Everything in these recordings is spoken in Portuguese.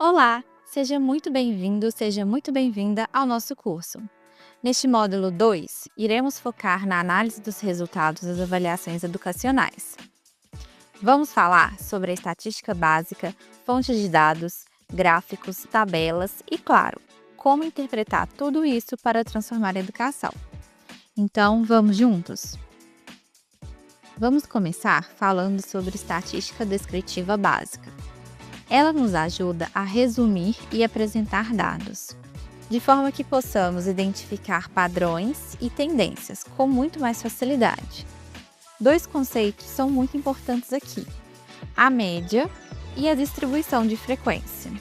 Olá, seja muito bem-vindo, seja muito bem-vinda ao nosso curso. Neste módulo 2, iremos focar na análise dos resultados das avaliações educacionais. Vamos falar sobre a estatística básica, fontes de dados, gráficos, tabelas e, claro, como interpretar tudo isso para transformar a educação. Então, vamos juntos? Vamos começar falando sobre estatística descritiva básica. Ela nos ajuda a resumir e apresentar dados, de forma que possamos identificar padrões e tendências com muito mais facilidade. Dois conceitos são muito importantes aqui: a média e a distribuição de frequência.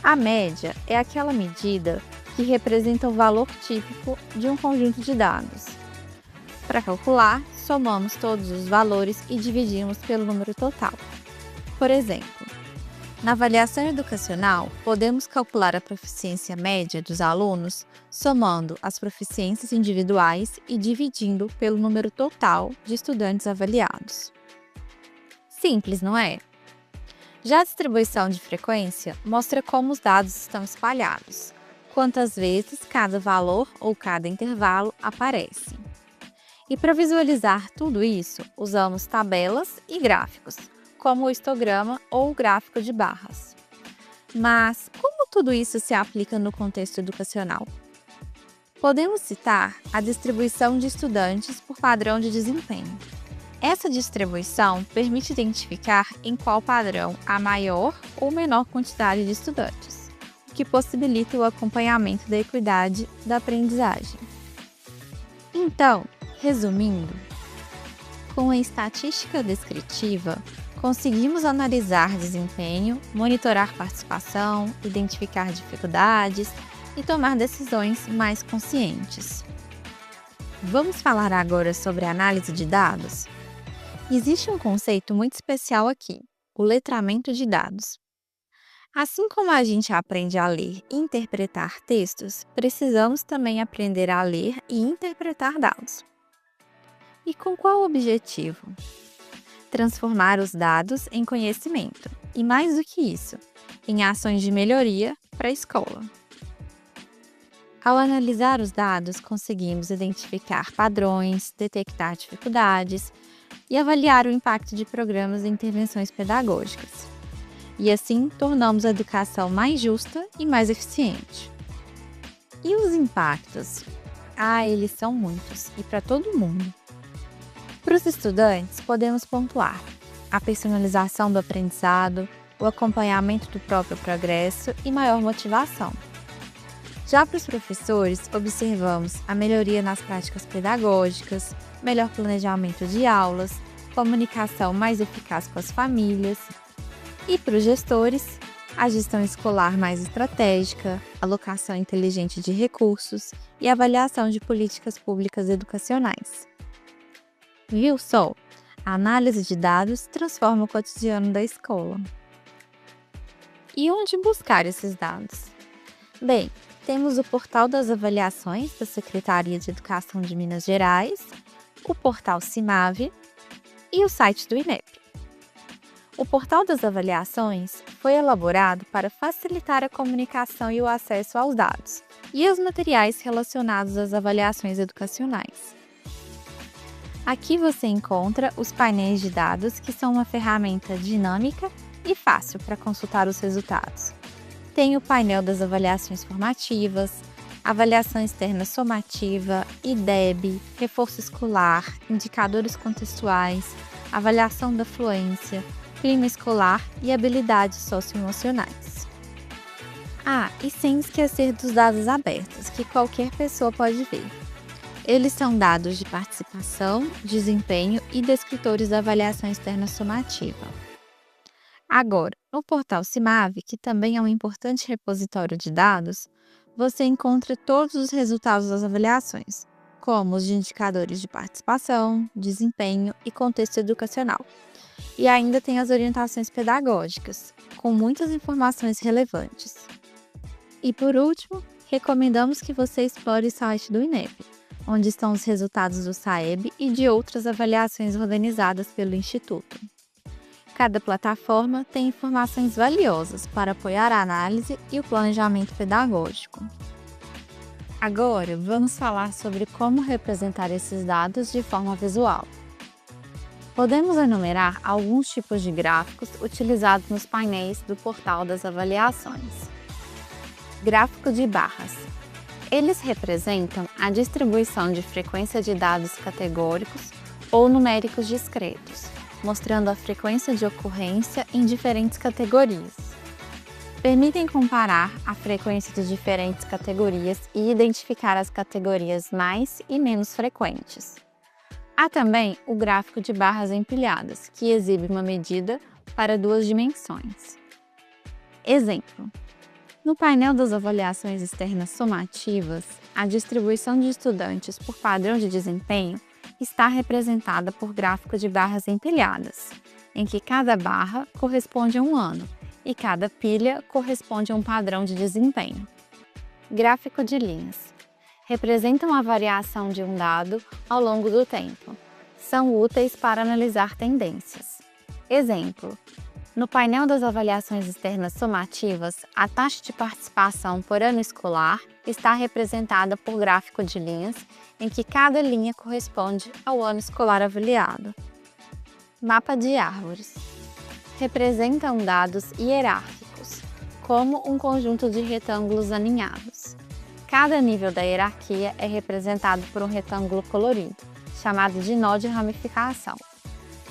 A média é aquela medida que representa o valor típico de um conjunto de dados. Para calcular, somamos todos os valores e dividimos pelo número total. Por exemplo, na avaliação educacional, podemos calcular a proficiência média dos alunos somando as proficiências individuais e dividindo pelo número total de estudantes avaliados. Simples, não é? Já a distribuição de frequência mostra como os dados estão espalhados, quantas vezes cada valor ou cada intervalo aparece. E para visualizar tudo isso, usamos tabelas e gráficos, como o histograma ou o gráfico de barras. Mas como tudo isso se aplica no contexto educacional? Podemos citar a distribuição de estudantes por padrão de desempenho. Essa distribuição permite identificar em qual padrão há maior ou menor quantidade de estudantes, o que possibilita o acompanhamento da equidade da aprendizagem. Então, resumindo, com a estatística descritiva, conseguimos analisar desempenho, monitorar participação, identificar dificuldades e tomar decisões mais conscientes. Vamos falar agora sobre a análise de dados? Existe um conceito muito especial aqui, o letramento de dados. Assim como a gente aprende a ler e interpretar textos, precisamos também aprender a ler e interpretar dados. E com qual objetivo? Transformar os dados em conhecimento e, mais do que isso, em ações de melhoria para a escola. Ao analisar os dados, conseguimos identificar padrões, detectar dificuldades e avaliar o impacto de programas e intervenções pedagógicas. E assim, tornamos a educação mais justa e mais eficiente. E os impactos? Eles são muitos e para todo mundo. Para os estudantes, podemos pontuar a personalização do aprendizado, o acompanhamento do próprio progresso e maior motivação. Já para os professores, observamos a melhoria nas práticas pedagógicas, melhor planejamento de aulas, comunicação mais eficaz com as famílias. E para os gestores, a gestão escolar mais estratégica, alocação inteligente de recursos e avaliação de políticas públicas educacionais. Viu só? A análise de dados transforma o cotidiano da escola. E onde buscar esses dados? Bem, temos o portal das avaliações da Secretaria de Educação de Minas Gerais, o portal CIMAVE e o site do INEP. O portal das avaliações foi elaborado para facilitar a comunicação e o acesso aos dados e aos materiais relacionados às avaliações educacionais. Aqui você encontra os painéis de dados, que são uma ferramenta dinâmica e fácil para consultar os resultados. Tem o painel das avaliações formativas, avaliação externa somativa, IDEB, reforço escolar, indicadores contextuais, avaliação da fluência, clima escolar e habilidades socioemocionais. E sem esquecer dos dados abertos, que qualquer pessoa pode ver. Eles são dados de participação, desempenho e descritores da avaliação externa somativa. Agora, no portal CIMAVE, que também é um importante repositório de dados, você encontra todos os resultados das avaliações, como os de indicadores de participação, desempenho e contexto educacional. E ainda tem as orientações pedagógicas, com muitas informações relevantes. E por último, recomendamos que você explore o site do INEP, onde estão os resultados do SAEB e de outras avaliações organizadas pelo Instituto. Cada plataforma tem informações valiosas para apoiar a análise e o planejamento pedagógico. Agora, vamos falar sobre como representar esses dados de forma visual. Podemos enumerar alguns tipos de gráficos utilizados nos painéis do portal das avaliações. Gráfico de barras. Eles representam a distribuição de frequência de dados categóricos ou numéricos discretos, mostrando a frequência de ocorrência em diferentes categorias. Permitem comparar a frequência de diferentes categorias e identificar as categorias mais e menos frequentes. Há também o gráfico de barras empilhadas, que exibe uma medida para 2 dimensões. Exemplo: no painel das avaliações externas somativas, a distribuição de estudantes por padrão de desempenho está representada por gráfico de barras empilhadas, em que cada barra corresponde a um ano e cada pilha corresponde a um padrão de desempenho. Gráfico de linhas. Representam a variação de um dado ao longo do tempo. São úteis para analisar tendências. Exemplo: no painel das avaliações externas somativas, a taxa de participação por ano escolar está representada por gráfico de linhas, em que cada linha corresponde ao ano escolar avaliado. Mapa de árvores. Representam dados hierárquicos, como um conjunto de retângulos alinhados. Cada nível da hierarquia é representado por um retângulo colorido, chamado de nó de ramificação.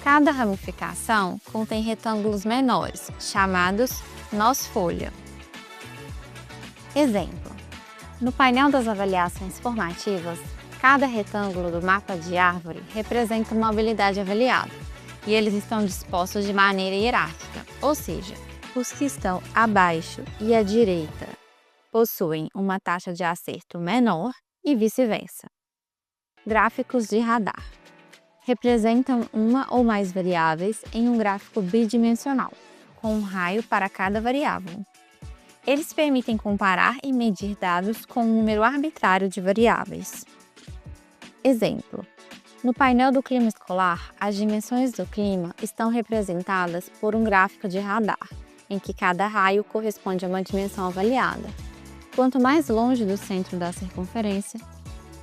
Cada ramificação contém retângulos menores, chamados nós folha. Exemplo: no painel das avaliações formativas, cada retângulo do mapa de árvore representa uma habilidade avaliada, e eles estão dispostos de maneira hierárquica, ou seja, os que estão abaixo e à direita possuem uma taxa de acerto menor e vice-versa. Gráficos de radar. Representam uma ou mais variáveis em um gráfico bidimensional, com um raio para cada variável. Eles permitem comparar e medir dados com um número arbitrário de variáveis. Exemplo: no painel do clima escolar, as dimensões do clima estão representadas por um gráfico de radar, em que cada raio corresponde a uma dimensão avaliada. Quanto mais longe do centro da circunferência,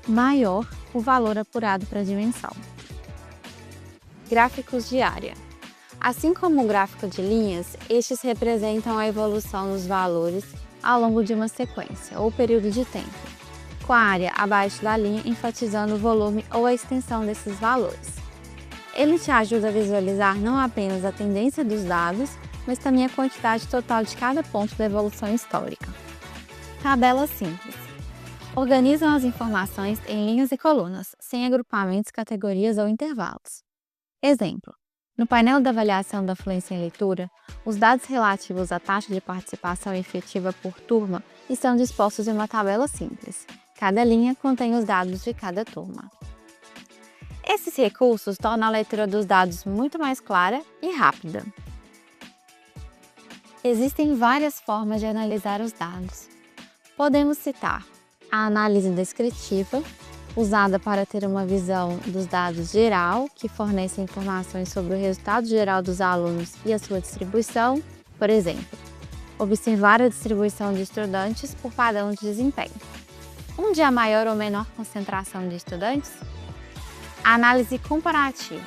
maior o valor apurado para a dimensão. Gráficos de área. Assim como o gráfico de linhas, estes representam a evolução dos valores ao longo de uma sequência ou período de tempo, com a área abaixo da linha enfatizando o volume ou a extensão desses valores. Ele te ajuda a visualizar não apenas a tendência dos dados, mas também a quantidade total de cada ponto da evolução histórica. Tabelas simples. Organizam as informações em linhas e colunas, sem agrupamentos, categorias ou intervalos. Exemplo: no painel da avaliação da fluência em leitura, os dados relativos à taxa de participação efetiva por turma estão dispostos em uma tabela simples. Cada linha contém os dados de cada turma. Esses recursos tornam a leitura dos dados muito mais clara e rápida. Existem várias formas de analisar os dados. Podemos citar a análise descritiva, usada para ter uma visão dos dados geral, que fornece informações sobre o resultado geral dos alunos e a sua distribuição. Por exemplo, observar a distribuição de estudantes por padrão de desempenho. Onde há maior ou menor concentração de estudantes? A análise comparativa.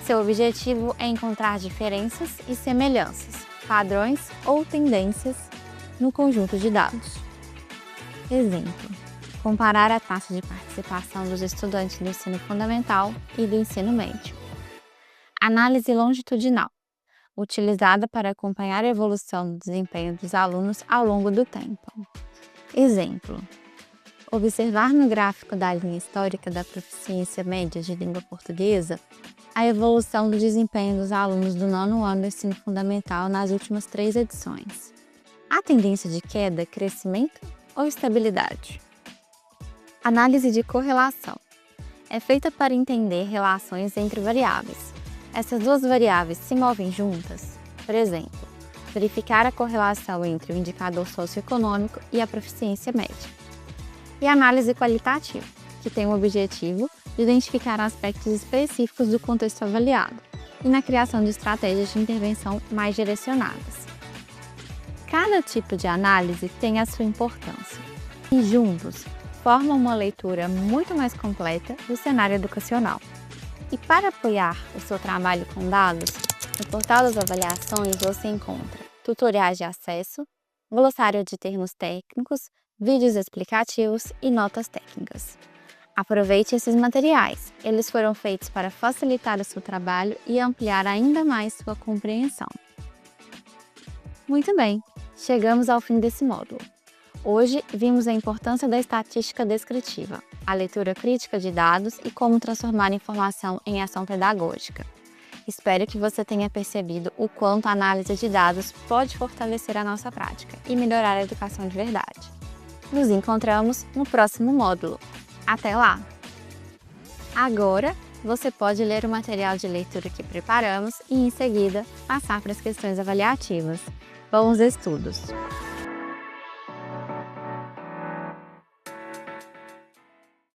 Seu objetivo é encontrar diferenças e semelhanças, padrões ou tendências no conjunto de dados. Exemplo: comparar a taxa de participação dos estudantes do ensino fundamental e do ensino médio. Análise longitudinal, utilizada para acompanhar a evolução do desempenho dos alunos ao longo do tempo. Exemplo: observar no gráfico da linha histórica da proficiência média de língua portuguesa a evolução do desempenho dos alunos do 9º ano do ensino fundamental nas últimas 3 edições. Há tendência de queda, crescimento ou estabilidade? Análise de correlação. É feita para entender relações entre variáveis. Essas duas variáveis se movem juntas. Por exemplo, verificar a correlação entre o indicador socioeconômico e a proficiência média. E análise qualitativa, que tem o objetivo de identificar aspectos específicos do contexto avaliado e na criação de estratégias de intervenção mais direcionadas. Cada tipo de análise tem a sua importância e juntos formam uma leitura muito mais completa do cenário educacional. E para apoiar o seu trabalho com dados, no portal das avaliações você encontra tutoriais de acesso, glossário de termos técnicos, vídeos explicativos e notas técnicas. Aproveite esses materiais, eles foram feitos para facilitar o seu trabalho e ampliar ainda mais sua compreensão. Muito bem, chegamos ao fim desse módulo. Hoje vimos a importância da estatística descritiva, a leitura crítica de dados e como transformar informação em ação pedagógica. Espero que você tenha percebido o quanto a análise de dados pode fortalecer a nossa prática e melhorar a educação de verdade. Nos encontramos no próximo módulo. Até lá! Agora, você pode ler o material de leitura que preparamos e, em seguida, passar para as questões avaliativas. Bons estudos!